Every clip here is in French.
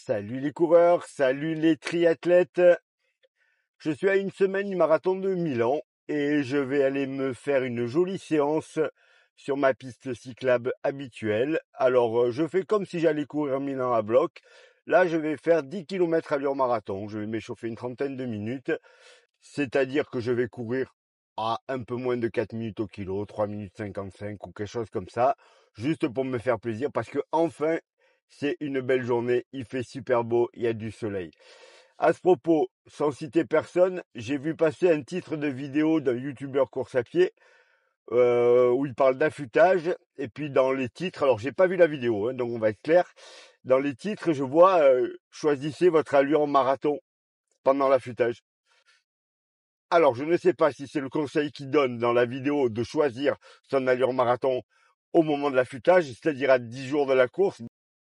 Salut les coureurs, salut les triathlètes. Je suis à une semaine du marathon de Milan et je vais aller me faire une jolie séance sur ma piste cyclable habituelle. Alors, je fais comme si j'allais courir Milan à bloc. Là, je vais faire 10 km allure marathon. Je vais m'échauffer une trentaine de minutes. C'est-à-dire que je vais courir à un peu moins de 4 minutes au kilo, 3 minutes 55 ou quelque chose comme ça, juste pour me faire plaisir parce que enfin, c'est une belle journée, il fait super beau, il y a du soleil. À ce propos, sans citer personne, j'ai vu passer un titre de vidéo d'un youtubeur course à pied où il parle d'affûtage et puis dans les titres, alors j'ai pas vu la vidéo, hein, donc on va être clair, dans les titres je vois choisissez votre allure en marathon pendant l'affûtage. Alors, je ne sais pas si c'est le conseil qu'il donne dans la vidéo de choisir son allure marathon au moment de l'affûtage, c'est-à-dire à 10 jours de la course.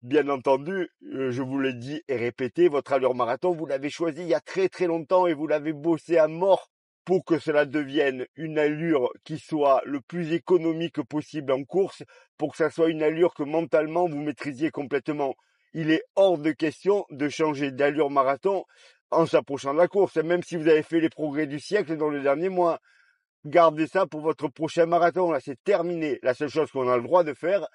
Bien entendu, je vous l'ai dit et répété, votre allure marathon, vous l'avez choisi il y a très très longtemps et vous l'avez bossé à mort pour que cela devienne une allure qui soit le plus économique possible en course, pour que ça soit une allure que mentalement vous maîtrisiez complètement. Il est hors de question de changer d'allure marathon en s'approchant de la course, et même si vous avez fait les progrès du siècle dans les derniers mois. Gardez ça pour votre prochain marathon, là c'est terminé. La seule chose qu'on a le droit de faire,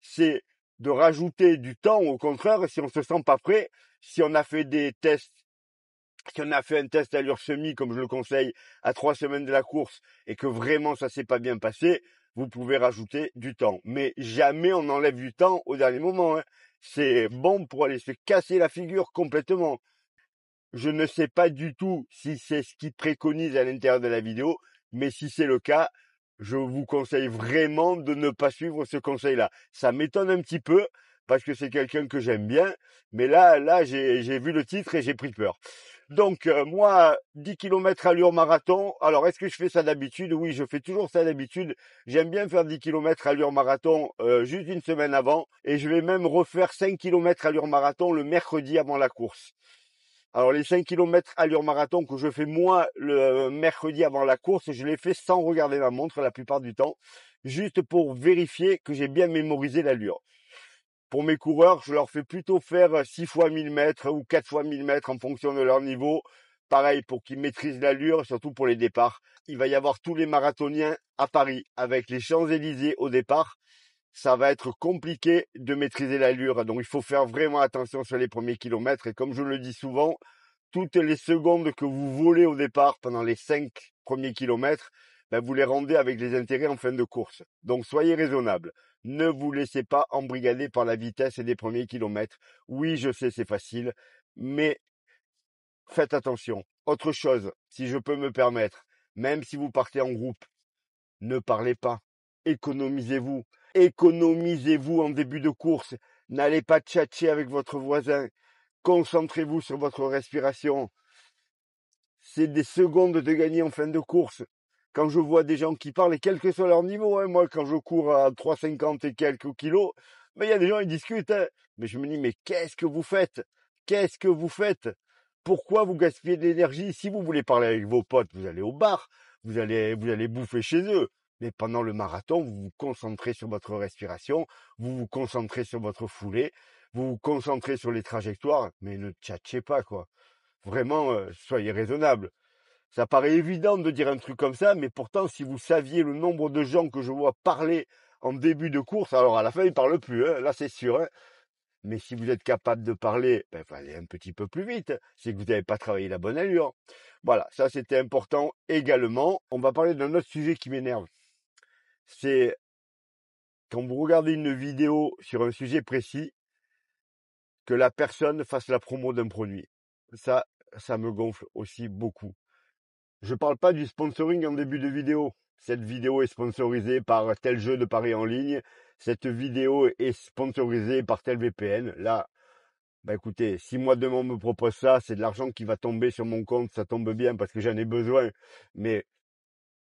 c'est de rajouter du temps, au contraire, si on se sent pas prêt, si on a fait des tests, si on a fait un test allure semi, comme je le conseille, à 3 semaines de la course, et que vraiment ça s'est pas bien passé, vous pouvez rajouter du temps. Mais jamais on enlève du temps au dernier moment, hein. C'est bon pour aller se casser la figure complètement. Je ne sais pas du tout si c'est ce qu'il préconise à l'intérieur de la vidéo, mais si c'est le cas, je vous conseille vraiment de ne pas suivre ce conseil-là. Ça m'étonne un petit peu parce que c'est quelqu'un que j'aime bien, mais là, j'ai vu le titre et j'ai pris peur. Donc, moi, 10 km allure marathon. Alors, est-ce que je fais ça d'habitude? Oui, je fais toujours ça d'habitude. J'aime bien faire 10 km allure marathon juste une semaine avant et je vais même refaire 5 km allure marathon le mercredi avant la course. Alors les 5 km allure marathon que je fais moi le mercredi avant la course, je les fais sans regarder ma montre la plupart du temps, juste pour vérifier que j'ai bien mémorisé l'allure. Pour mes coureurs, je leur fais plutôt faire 6 fois 1000 mètres ou 4 fois 1000 mètres en fonction de leur niveau. Pareil pour qu'ils maîtrisent l'allure, surtout pour les départs. Il va y avoir tous les marathoniens à Paris avec les Champs-Élysées au départ. Ça va être compliqué de maîtriser l'allure. Donc il faut faire vraiment attention sur les premiers kilomètres. Et comme je le dis souvent, toutes les secondes que vous volez au départ pendant les 5 premiers kilomètres, ben vous les rendez avec les intérêts en fin de course. Donc soyez raisonnable. Ne vous laissez pas embrigader par la vitesse des premiers kilomètres. Oui, je sais, c'est facile, mais faites attention. Autre chose, si je peux me permettre, même si vous partez en groupe, ne parlez pas. Économisez-vous. Économisez-vous en début de course. N'allez pas tchatcher avec votre voisin. Concentrez-vous sur votre respiration. C'est des secondes de gagner en fin de course. Quand je vois des gens qui parlent, et quel que soit leur niveau, hein, moi quand je cours à 3,50 et quelques kilos, mais il y a des gens qui discutent. Hein. Mais je me dis, mais qu'est-ce que vous faites? Qu'est-ce que vous faites? Pourquoi vous gaspillez de l'énergie? Si vous voulez parler avec vos potes, vous allez au bar, vous allez bouffer chez eux. Mais pendant le marathon, vous vous concentrez sur votre respiration, vous vous concentrez sur votre foulée, vous vous concentrez sur les trajectoires, mais ne tchatchez pas, quoi. Vraiment, soyez raisonnable. Ça paraît évident de dire un truc comme ça, mais pourtant, si vous saviez le nombre de gens que je vois parler en début de course, alors à la fin, ils parlent plus, hein, là c'est sûr, hein. Mais si vous êtes capable de parler, ben, faut aller un petit peu plus vite. C'est que vous n'avez pas travaillé la bonne allure. Voilà, ça c'était important également. On va parler d'un autre sujet qui m'énerve. C'est quand vous regardez une vidéo sur un sujet précis, que la personne fasse la promo d'un produit. Ça me gonfle aussi beaucoup. Je parle pas du sponsoring en début de vidéo. Cette vidéo est sponsorisée par tel jeu de paris en ligne. Cette vidéo est sponsorisée par tel VPN. Là, bah écoutez, si moi demain on me propose ça, c'est de l'argent qui va tomber sur mon compte. Ça tombe bien parce que j'en ai besoin. Mais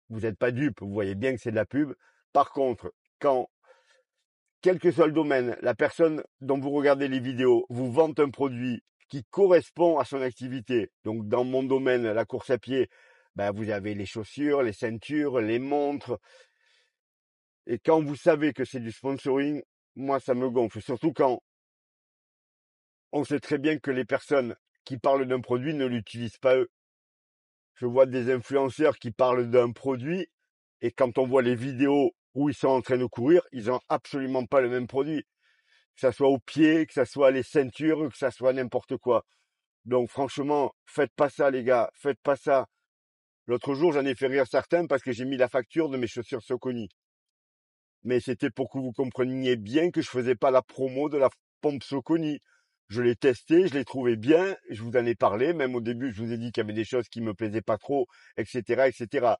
vous n'êtes pas dupe. Vous voyez bien que c'est de la pub. Par contre, quand, quel que soit le domaine, la personne dont vous regardez les vidéos vous vante un produit qui correspond à son activité. Donc, dans mon domaine, la course à pied, ben, vous avez les chaussures, les ceintures, les montres. Et quand vous savez que c'est du sponsoring, moi, ça me gonfle. Surtout quand on sait très bien que les personnes qui parlent d'un produit ne l'utilisent pas eux. Je vois des influenceurs qui parlent d'un produit et quand on voit les vidéos où ils sont en train de courir, ils ont absolument pas le même produit. Que ça soit au pied, que ça soit les ceintures, que ça soit n'importe quoi. Donc franchement, faites pas ça les gars, faites pas ça. L'autre jour, j'en ai fait rire certains parce que j'ai mis la facture de mes chaussures Saucony. Mais c'était pour que vous compreniez bien que je faisais pas la promo de la pompe Saucony. Je l'ai testé, je l'ai trouvé bien, je vous en ai parlé, même au début, je vous ai dit qu'il y avait des choses qui me plaisaient pas trop, etc., etc.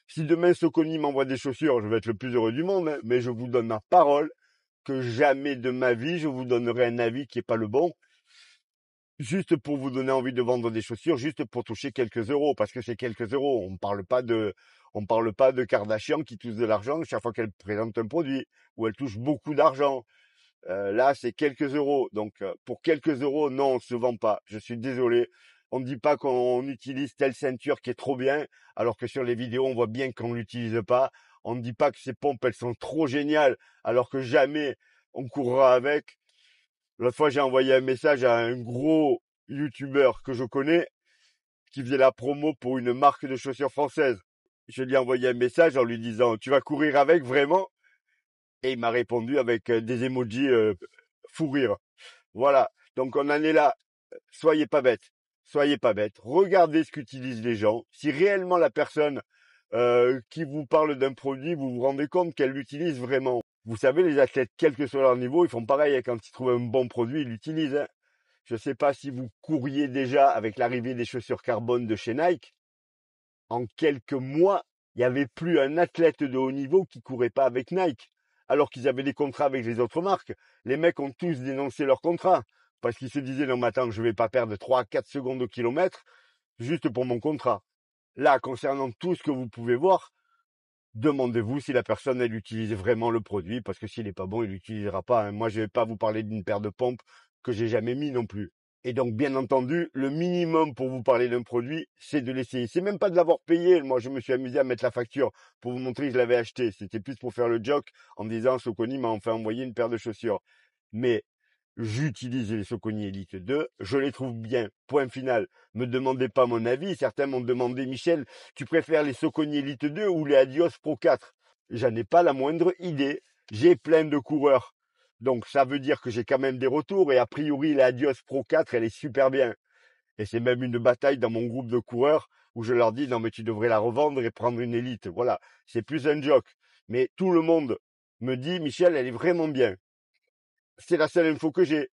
Si demain Saucony m'envoie des chaussures, je vais être le plus heureux du monde, hein, mais je vous donne ma parole que jamais de ma vie, je vous donnerai un avis qui est pas le bon, juste pour vous donner envie de vendre des chaussures, juste pour toucher quelques euros, parce que c'est quelques euros. On parle pas de Kardashian qui touche de l'argent chaque fois qu'elle présente un produit, ou elle touche beaucoup d'argent. Là, c'est quelques euros. Donc, pour quelques euros, non, on se vend pas. Je suis désolé. On ne dit pas qu'on utilise telle ceinture qui est trop bien, alors que sur les vidéos, on voit bien qu'on l'utilise pas. On ne dit pas que ces pompes, elles sont trop géniales, alors que jamais on courra avec. L'autre fois, j'ai envoyé un message à un gros youtubeur que je connais qui faisait la promo pour une marque de chaussures française. Je lui ai envoyé un message en lui disant, tu vas courir avec vraiment? Et il m'a répondu avec des emojis fou rire. Voilà. Donc on en est là. Soyez pas bêtes. Soyez pas bêtes. Regardez ce qu'utilisent les gens. Si réellement la personne qui vous parle d'un produit, vous vous rendez compte qu'elle l'utilise vraiment. Vous savez, les athlètes, quel que soit leur niveau, ils font pareil. Hein. Quand ils trouvent un bon produit, ils l'utilisent. Hein. Je ne sais pas si vous couriez déjà avec l'arrivée des chaussures carbone de chez Nike. En quelques mois, il n'y avait plus un athlète de haut niveau qui courait pas avec Nike, alors qu'ils avaient des contrats avec les autres marques. Les mecs ont tous dénoncé leurs contrats, parce qu'ils se disaient, non mais attends, je vais pas perdre 3 à 4 secondes au kilomètre, juste pour mon contrat. Là, concernant tout ce que vous pouvez voir, demandez-vous si la personne, elle utilise vraiment le produit, parce que s'il n'est pas bon, il l'utilisera pas. Hein. Moi, je vais pas vous parler d'une paire de pompes que j'ai jamais mis non plus. Et donc, bien entendu, le minimum pour vous parler d'un produit, c'est de l'essayer. C'est même pas de l'avoir payé. Moi, je me suis amusé à mettre la facture pour vous montrer que je l'avais acheté. C'était plus pour faire le joke en me disant, Saucony m'a enfin envoyé une paire de chaussures. Mais j'utilise les Saucony Elite 2, je les trouve bien. Point final. Me demandez pas mon avis. Certains m'ont demandé, Michel, tu préfères les Saucony Elite 2 ou les Adios Pro 4? J'en ai pas la moindre idée. J'ai plein de coureurs. Donc ça veut dire que j'ai quand même des retours et a priori la Adios Pro 4 elle est super bien. Et c'est même une bataille dans mon groupe de coureurs où je leur dis non mais tu devrais la revendre et prendre une élite. Voilà, c'est plus un joke. Mais tout le monde me dit Michel elle est vraiment bien. C'est la seule info que j'ai.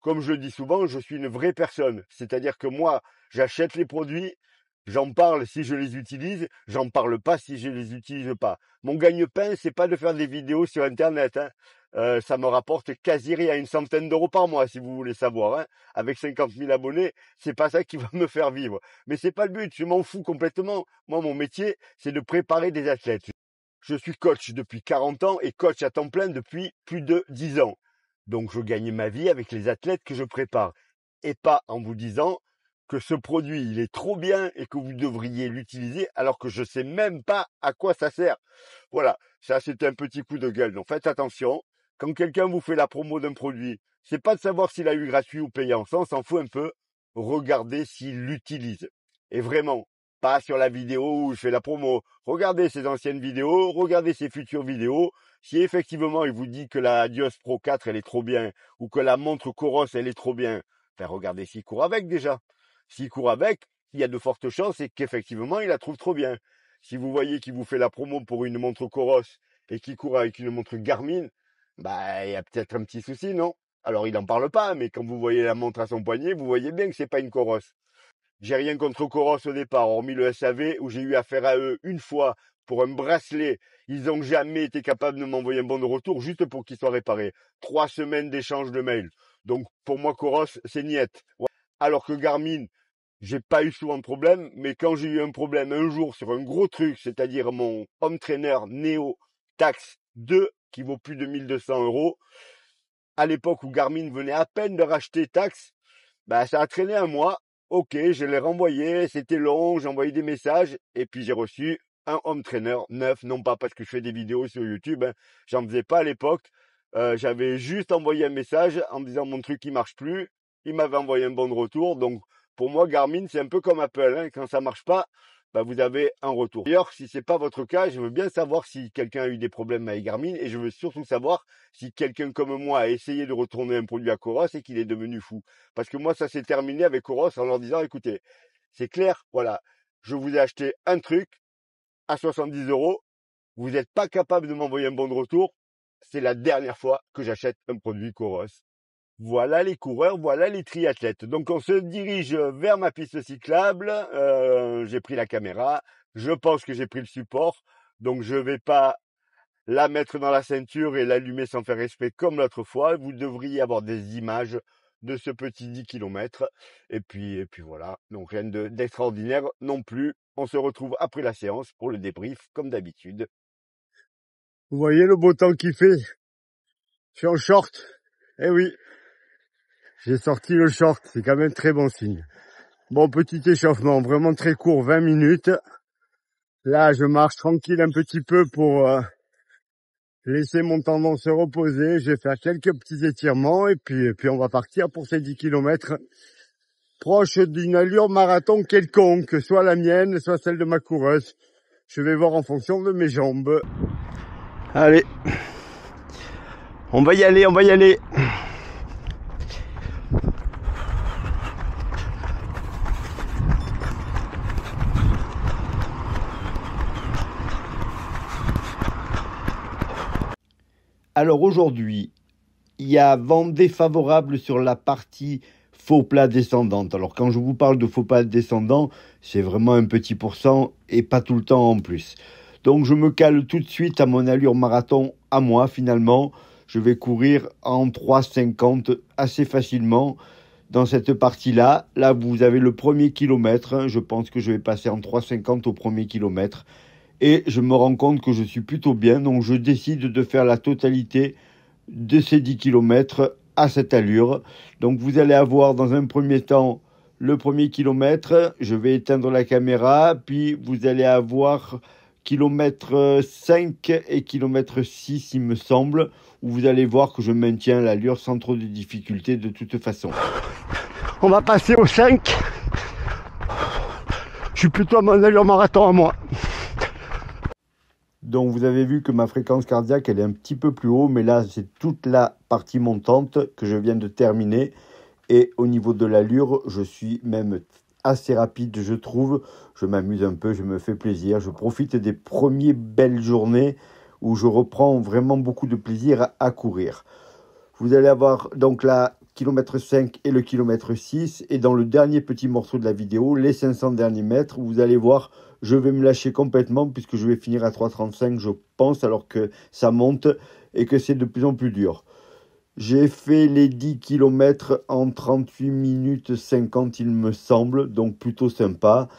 Comme je le dis souvent, je suis une vraie personne. C'est-à-dire que moi, j'achète les produits, j'en parle si je les utilise, j'en parle pas si je les utilise pas. Mon gagne-pain, c'est pas de faire des vidéos sur Internet. Hein. Ça me rapporte quasi rien, une centaine d'euros par mois, si vous voulez savoir. Hein. Avec 50 000 abonnés, c'est pas ça qui va me faire vivre. Mais c'est pas le but, je m'en fous complètement. Moi, mon métier, c'est de préparer des athlètes. Je suis coach depuis 40 ans et coach à temps plein depuis plus de 10 ans. Donc je gagne ma vie avec les athlètes que je prépare. Et pas en vous disant que ce produit, il est trop bien et que vous devriez l'utiliser alors que je sais même pas à quoi ça sert. Voilà, ça c'est un petit coup de gueule. Donc faites attention. Quand quelqu'un vous fait la promo d'un produit, c'est pas de savoir s'il a eu gratuit ou payant. Ça, on s'en fout un peu. Regardez s'il l'utilise. Et vraiment, pas sur la vidéo où je fais la promo. Regardez ses anciennes vidéos, regardez ses futures vidéos. Si effectivement il vous dit que la Adios Pro 4 elle est trop bien, ou que la montre Coros elle est trop bien, ben regardez s'il court avec déjà. S'il court avec, il y a de fortes chances et qu'effectivement il la trouve trop bien. Si vous voyez qu'il vous fait la promo pour une montre Coros et qu'il court avec une montre Garmin, bah il y a peut-être un petit souci, non? Alors il n'en parle pas, mais quand vous voyez la montre à son poignet, vous voyez bien que c'est pas une Coros. J'ai rien contre Coros au départ, hormis le SAV où j'ai eu affaire à eux une fois pour un bracelet. Ils n'ont jamais été capables de m'envoyer un bon de retour juste pour qu'il soit réparé. 3 semaines d'échange de mails. Donc pour moi Coros c'est niette. Alors que Garmin, j'ai pas eu souvent de problème, mais quand j'ai eu un problème un jour sur un gros truc, c'est-à-dire mon home trainer Neo Tax 2 qui vaut plus de 1200 euros, à l'époque où Garmin venait à peine de racheter Tax, bah, ça a traîné un mois. Ok, je l'ai renvoyé, c'était long, j'ai envoyé des messages et puis j'ai reçu un home trainer neuf, non pas parce que je fais des vidéos sur YouTube, hein, j'en faisais pas à l'époque. J'avais juste envoyé un message en me disant mon truc il marche plus. il m'avait envoyé un bon de retour. Donc, pour moi, Garmin, c'est un peu comme Apple, hein. Quand ça marche pas, bah, vous avez un retour. D'ailleurs, si c'est pas votre cas, je veux bien savoir si quelqu'un a eu des problèmes avec Garmin et je veux surtout savoir si quelqu'un comme moi a essayé de retourner un produit à Coros et qu'il est devenu fou. Parce que moi, ça s'est terminé avec Coros en leur disant, écoutez, c'est clair, voilà, je vous ai acheté un truc à 70 €. Vous n'êtes pas capable de m'envoyer un bon de retour. C'est la dernière fois que j'achète un produit Coros. Voilà les coureurs, voilà les triathlètes. Donc on se dirige vers ma piste cyclable. J'ai pris la caméra. Je pense que j'ai pris le support. Donc je vais pas la mettre dans la ceinture et l'allumer sans faire respect comme l'autre fois. Vous devriez avoir des images de ce petit 10 km. Et puis voilà. Donc rien d'extraordinaire non plus. On se retrouve après la séance pour le débrief comme d'habitude. Vous voyez le beau temps qu'il fait? Je suis en short. Eh oui, j'ai sorti le short. C'est quand même très bon signe. Bon, petit échauffement, vraiment très court, 20 minutes. Là, je marche tranquille un petit peu pour laisser mon tendon se reposer. Je vais faire quelques petits étirements et puis on va partir pour ces 10 km proche d'une allure marathon quelconque, soit la mienne, soit celle de ma coureuse. Je vais voir en fonction de mes jambes. Allez, on va y aller, on va y aller. Alors aujourd'hui, il y a vent défavorable sur la partie faux plat descendante. Alors quand je vous parle de faux plat descendant, c'est vraiment un petit pourcent et pas tout le temps en plus. Donc je me cale tout de suite à mon allure marathon à moi finalement. Je vais courir en 3,50 assez facilement dans cette partie-là. Là, vous avez le premier kilomètre. Je pense que je vais passer en 3,50 au premier kilomètre. Et je me rends compte que je suis plutôt bien. Donc je décide de faire la totalité de ces 10 km à cette allure. Donc vous allez avoir dans un premier temps le premier kilomètre. Je vais éteindre la caméra. Puis vous allez avoir kilomètre 5 et kilomètre 6 il me semble, où vous allez voir que je maintiens l'allure sans trop de difficultés de toute façon. On va passer au 5. Je suis plutôt à mon allure marathon à moi. Donc vous avez vu que ma fréquence cardiaque elle est un petit peu plus haut, mais là c'est toute la partie montante que je viens de terminer. Et au niveau de l'allure, je suis même assez rapide, je trouve. Je m'amuse un peu, je me fais plaisir. Je profite des premières belles journées où je reprends vraiment beaucoup de plaisir à courir. Vous allez avoir donc la kilomètre 5 et le kilomètre 6. Et dans le dernier petit morceau de la vidéo, les 500 derniers mètres, où vous allez voir, je vais me lâcher complètement puisque je vais finir à 3,35 je pense, alors que ça monte et que c'est de plus en plus dur. J'ai fait les 10 km en 38 minutes 50 il me semble, donc plutôt sympa.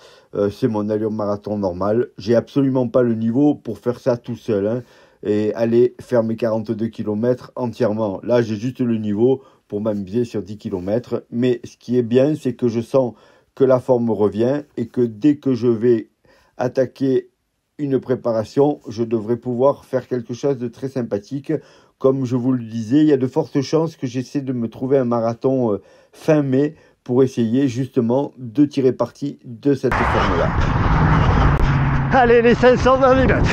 C'est mon allure marathon normale. J'ai absolument pas le niveau pour faire ça tout seul, hein, et aller faire mes 42 km entièrement. Là, j'ai juste le niveau pour m'amuser sur 10 km. Mais ce qui est bien, c'est que je sens que la forme revient et que dès que je vais attaquer une préparation, je devrais pouvoir faire quelque chose de très sympathique. Comme je vous le disais, il y a de fortes chances que j'essaie de me trouver un marathon fin mai pour essayer justement de tirer parti de cette forme-là. Allez, les 520 minutes.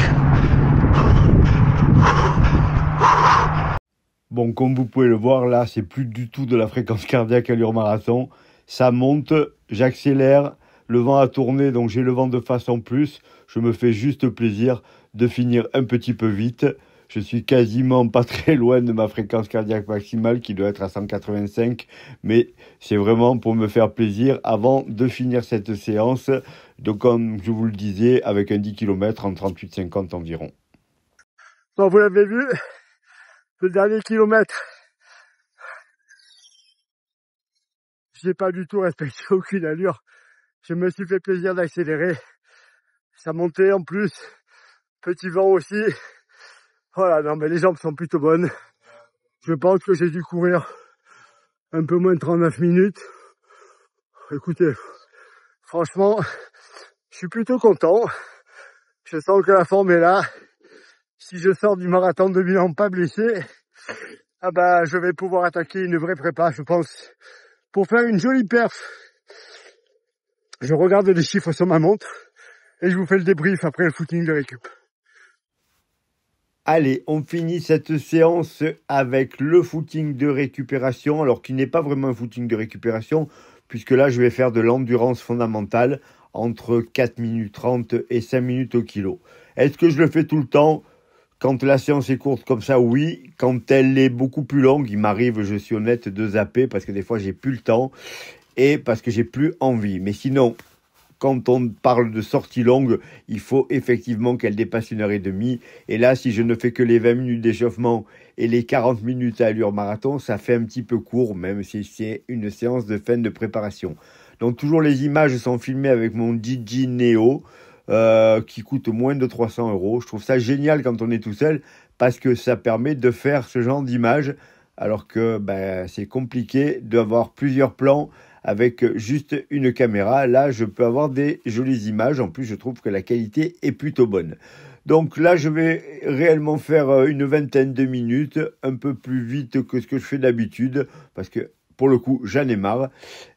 Bon, comme vous pouvez le voir, là, c'est plus du tout de la fréquence cardiaque allure marathon. Ça monte, j'accélère, le vent a tourné, donc j'ai le vent de face en plus. Je me fais juste plaisir de finir un petit peu vite. Je suis quasiment pas très loin de ma fréquence cardiaque maximale qui doit être à 185. Mais c'est vraiment pour me faire plaisir avant de finir cette séance. Donc comme je vous le disais, avec un 10 km en 38,50 environ. Bon, vous l'avez vu, le dernier kilomètre, je n'ai pas du tout respecté aucune allure. Je me suis fait plaisir d'accélérer. Ça montait en plus. Petit vent aussi. Voilà, non mais les jambes sont plutôt bonnes. Je pense que j'ai dû courir un peu moins de 39 minutes. Écoutez, franchement, je suis plutôt content. Je sens que la forme est là. Si je sors du marathon de Milan pas blessé, ah bah je vais pouvoir attaquer une vraie prépa, je pense, pour faire une jolie perf. Je regarde les chiffres sur ma montre et je vous fais le débrief après le footing de récup. Allez, on finit cette séance avec le footing de récupération, alors qui n'est pas vraiment un footing de récupération, puisque là je vais faire de l'endurance fondamentale entre 4 minutes 30 et 5 minutes au kilo. Est-ce que je le fais tout le temps? Quand la séance est courte comme ça, oui. Quand elle est beaucoup plus longue, il m'arrive, je suis honnête, de zapper parce que des fois j'ai plus le temps et parce que j'ai plus envie. Mais sinon, quand on parle de sortie longue, il faut effectivement qu'elle dépasse 1h30. Et là, si je ne fais que les 20 minutes d'échauffement et les 40 minutes à allure marathon, ça fait un petit peu court, même si c'est une séance de fin de préparation. Donc toujours les images sont filmées avec mon DJI Neo, qui coûte moins de 300 euros. Je trouve ça génial quand on est tout seul, parce que ça permet de faire ce genre d'images, alors que c'est compliqué d'avoir plusieurs plans avec juste une caméra. Là, je peux avoir des jolies images. En plus, je trouve que la qualité est plutôt bonne. Donc là, je vais réellement faire une vingtaine de minutes, un peu plus vite que ce que je fais d'habitude, parce que pour le coup, j'en ai marre.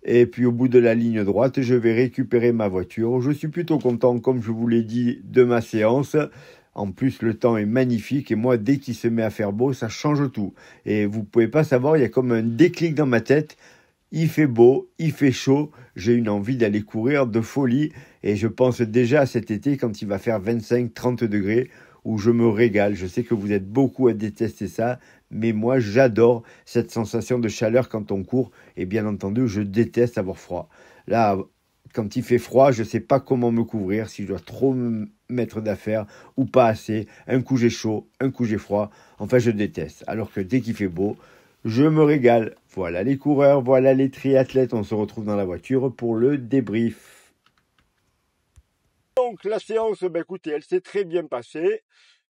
Et puis au bout de la ligne droite, je vais récupérer ma voiture. Je suis plutôt content, comme je vous l'ai dit, de ma séance. En plus, le temps est magnifique et moi, dès qu'il se met à faire beau, ça change tout. Et vous pouvez pas savoir, il y a comme un déclic dans ma tête. Il fait beau, il fait chaud, j'ai une envie d'aller courir de folie et je pense déjà à cet été quand il va faire 25-30 degrés où je me régale. Je sais que vous êtes beaucoup à détester ça, mais moi j'adore cette sensation de chaleur quand on court et bien entendu je déteste avoir froid. Là, quand il fait froid, je ne sais pas comment me couvrir, si je dois trop me mettre d'affaires ou pas assez. Un coup j'ai chaud, un coup j'ai froid, enfin je déteste. Alors que dès qu'il fait beau, je me régale. Voilà les coureurs, voilà les triathlètes. On se retrouve dans la voiture pour le débrief. Donc la séance, écoutez, elle s'est très bien passée.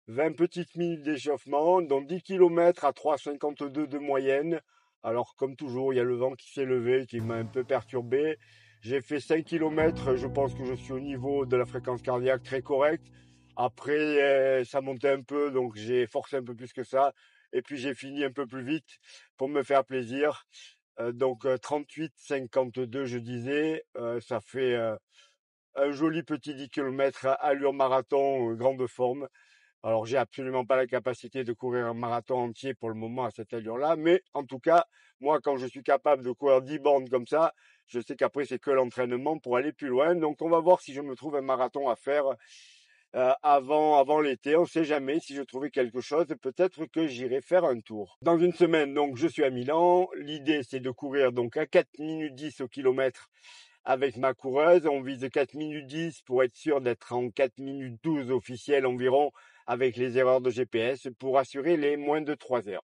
20 petites minutes d'échauffement, donc 10 km à 3,52 de moyenne. Alors comme toujours, il y a le vent qui s'est levé, qui m'a un peu perturbé. J'ai fait 5 km, je pense que je suis au niveau de la fréquence cardiaque très correcte. Après, ça montait un peu, donc j'ai forcé un peu plus que ça. Et puis j'ai fini un peu plus vite pour me faire plaisir. Donc 38,52 je disais, ça fait un joli petit 10 km à allure marathon, grande forme. Alors j'ai absolument pas la capacité de courir un marathon entier pour le moment à cette allure-là, mais en tout cas, moi quand je suis capable de courir 10 bornes comme ça, je sais qu'après c'est que l'entraînement pour aller plus loin. Donc on va voir si je me trouve un marathon à faire avant l'été. On ne sait jamais, si je trouvais quelque chose, peut-être que j'irai faire un tour. Dans une semaine, donc je suis à Milan. L'idée c'est de courir donc à 4 minutes 10 au kilomètre avec ma coureuse. On vise 4 minutes 10 pour être sûr d'être en 4 minutes 12 officielles environ avec les erreurs de GPS pour assurer les moins de 3 heures.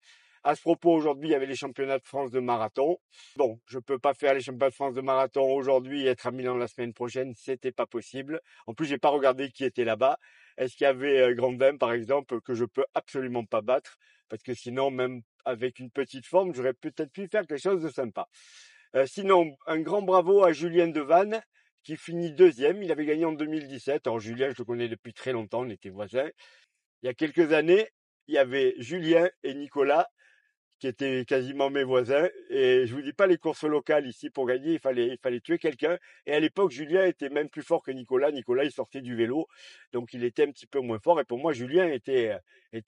À ce propos, aujourd'hui, il y avait les championnats de France de marathon. Bon, je peux pas faire les championnats de France de marathon aujourd'hui et être à Milan la semaine prochaine, c'était pas possible. En plus, j'ai pas regardé qui était là-bas. Est-ce qu'il y avait Grandin, par exemple, que je peux absolument pas battre? Parce que sinon, même avec une petite forme, j'aurais peut-être pu faire quelque chose de sympa. Sinon, un grand bravo à Julien Devanne, qui finit deuxième. Il avait gagné en 2017. Alors Julien, je le connais depuis très longtemps, on était voisins. Il y a quelques années, il y avait Julien et Nicolas qui étaient quasiment mes voisins. Et je vous dis pas les courses locales ici pour gagner, il fallait tuer quelqu'un. Et à l'époque, Julien était même plus fort que Nicolas. Nicolas, il sortait du vélo, donc il était un petit peu moins fort. Et pour moi, Julien était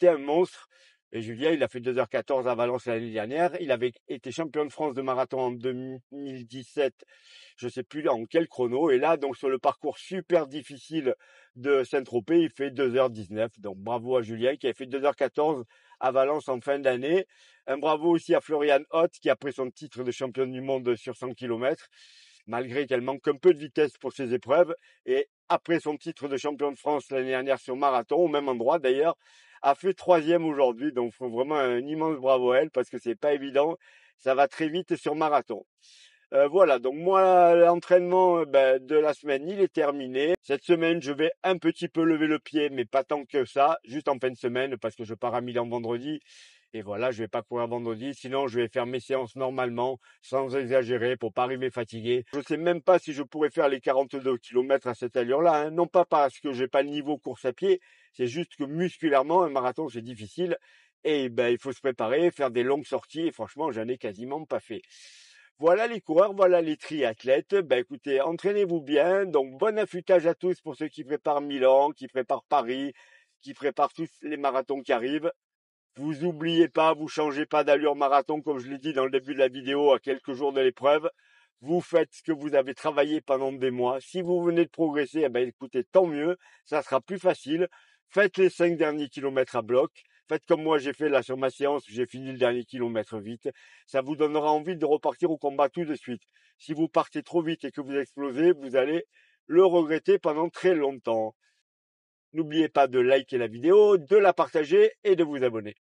un monstre. Et Julien, il a fait 2h14 à Valence l'année dernière. Il avait été champion de France de marathon en 2017, je sais plus en quel chrono. Et là, donc sur le parcours super difficile de Saint-Tropez, il fait 2h19. Donc bravo à Julien qui a fait 2h14 à Valence en fin d'année. Un bravo aussi à Florian Hott qui a pris son titre de championne du monde sur 100 km, malgré qu'elle manque un peu de vitesse pour ses épreuves. Et après son titre de champion de France l'année dernière sur marathon, au même endroit d'ailleurs, a fait troisième aujourd'hui. Donc faut vraiment un immense bravo à elle parce que c'est pas évident. Ça va très vite sur marathon. Voilà, donc moi, l'entraînement de la semaine, il est terminé. Cette semaine, je vais un petit peu lever le pied, mais pas tant que ça, juste en fin de semaine, parce que je pars à Milan vendredi. Et voilà, je vais pas courir vendredi, sinon je vais faire mes séances normalement, sans exagérer, pour pas arriver fatigué. Je sais même pas si je pourrais faire les 42 km à cette allure-là, hein. Non pas parce que j'ai pas le niveau course à pied, c'est juste que musculairement, un marathon, c'est difficile. Et il faut se préparer, faire des longues sorties, et franchement, j'en ai quasiment pas fait. Voilà les coureurs, voilà les triathlètes. Ben écoutez, entraînez-vous bien. Donc bon affûtage à tous pour ceux qui préparent Milan, qui préparent Paris, qui préparent tous les marathons qui arrivent. Vous oubliez pas, vous changez pas d'allure marathon, comme je l'ai dit dans le début de la vidéo, à quelques jours de l'épreuve. Vous faites ce que vous avez travaillé pendant des mois. Si vous venez de progresser, eh ben écoutez, tant mieux, ça sera plus facile. Faites les 5 derniers kilomètres à bloc. Faites comme moi j'ai fait là sur ma séance, j'ai fini le dernier kilomètre vite. Ça vous donnera envie de repartir au combat tout de suite. Si vous partez trop vite et que vous explosez, vous allez le regretter pendant très longtemps. N'oubliez pas de liker la vidéo, de la partager et de vous abonner.